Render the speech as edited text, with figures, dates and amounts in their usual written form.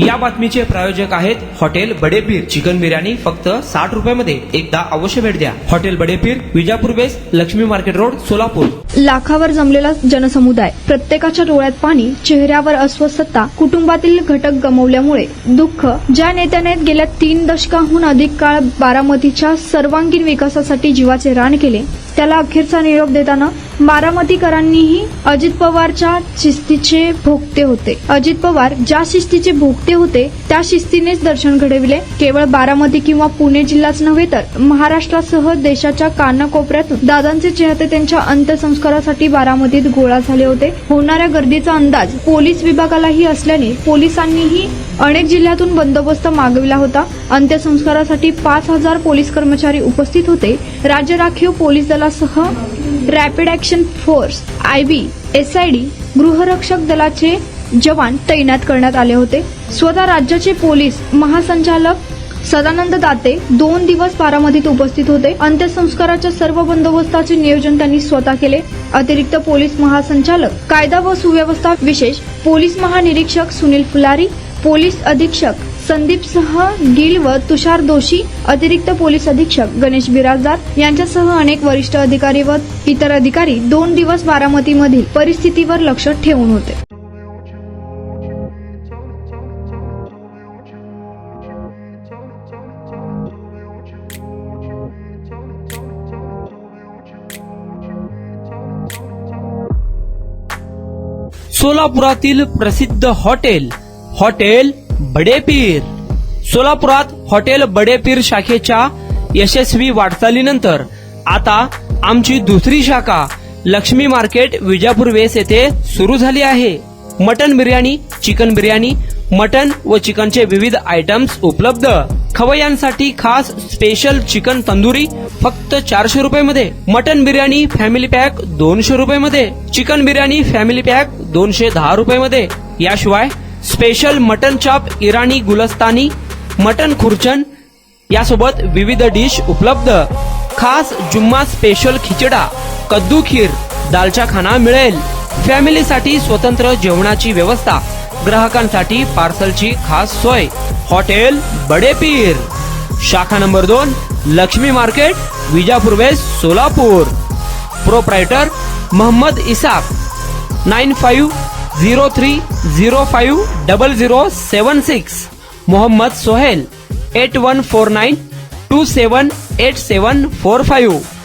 या बातमीचे प्रायोजक आहेत हॉटेल बडेपीर. चिकन बिर्याणी फक्त 60 रुपयामध्ये. एकदा अवश्य भेट द्या. Hotel Badepeer, Vijapur west, Laxmi market road, Solapur. लाखावर जमलेला जनसमुदाय, प्रत्येकाच्या डोळ्यात पाणी, चेहऱ्यावर अस्वस्थता, कुटुंबातील घटक गमावल्यामुळे दुःख. ज्या नेत्याने गेल्या 3 दशकाहून अधिक काळ बारामतीच्या सर्वांगीण विकासासाठी जीवाचे रान केले, त्याला अखेरचा निरोप देताना बारामतीकरांनीही अजित पवारच्या शिस्तीचे भोगते होते. अजित पवार ज्या शिस्तीचे भोगते होते त्या शिस्तीनेच दर्शन घडविले. केवळ बारामती किंवा पुणे जिल्हाच नव्हे तर महाराष्ट्रासह देशाच्या कानाकोपऱ्यातून दादांचे चाहते त्यांच्या अंत्यसंस्कारासाठी बारामतीत गोळा झाले होते. होणाऱ्या गर्दीचा अंदाज पोलीस विभागालाही असल्याने पोलिसांनीही अनेक जिल्ह्यातून बंदोबस्त मागविला होता. अंत्यसंस्कारासाठी 5,000 पोलीस कर्मचारी उपस्थित होते. राज्य राखीव पोलीस दलासह रॅपिड ऍक्शन फोर्स, आयबी, एसआयडी, गृहरक्षक दलाचे जवान तैनात करण्यात आले होते. स्वतः राज्याचे पोलीस महासंचालक सदानंद दाते 2 दिवस बारामतीत उपस्थित होते. अंत्यसंस्काराच्या सर्व बंदोबस्ताचे नियोजन त्यांनी स्वतः केले. अतिरिक्त पोलीस महासंचालक कायदा व सुव्यवस्था विशेष पोलीस महानिरीक्षक सुनील फुलारी, पोलीस अधीक्षक संदीप सह गिल व तुषार दोशी, अतिरिक्त पोलीस अधीक्षक गणेश बिराजदार यांच्यासह अनेक वरिष्ठ अधिकारी व इतर अधिकारी 2 दिवस बारामतीमधील परिस्थितीवर लक्ष ठेवून होते. सोलापुरातील प्रसिद्ध हॉटेल हॉटेल बडेपीर. सोलापुरात हॉटेल बडेपीर शाखेच्या यशस्वी वाटचालीनंतर आता आमची दुसरी शाखा लक्ष्मी मार्केट, विजापूर वेस्ट येथे सुरू झाली आहे. Mutton biryani, chicken biryani, mutton व चिकनचे विविध आयटम्स उपलब्ध. खवय्यांसाठी खास स्पेशल चिकन तंदुरी फक्त 400 रुपयामध्ये. मटन बिर्याणी फॅमिली पॅक 200 रुपयामध्ये. चिकन बिर्याणी फॅमिली पॅक 210 रुपयामध्ये. याशिवाय special mutton chop, Irani Gulistani, mutton khurchan यासोबत विविध डिश उपलब्ध. खास जुम्मा स्पेशल खिचडा, कद्दू खीर, दालचा खाना मिळेल. फॅमिलीसाठी स्वतंत्र जेवणाची व्यवस्था, ग्राहकांसाठी पार्सलची खास सोय. हॉटेल बडेपीर, शाखा number 2, Laxmi market, Vijapur west, Solapur. Proprietor Mohammed Isaq. 9503050076. Mohammed Sohail. 8149278745.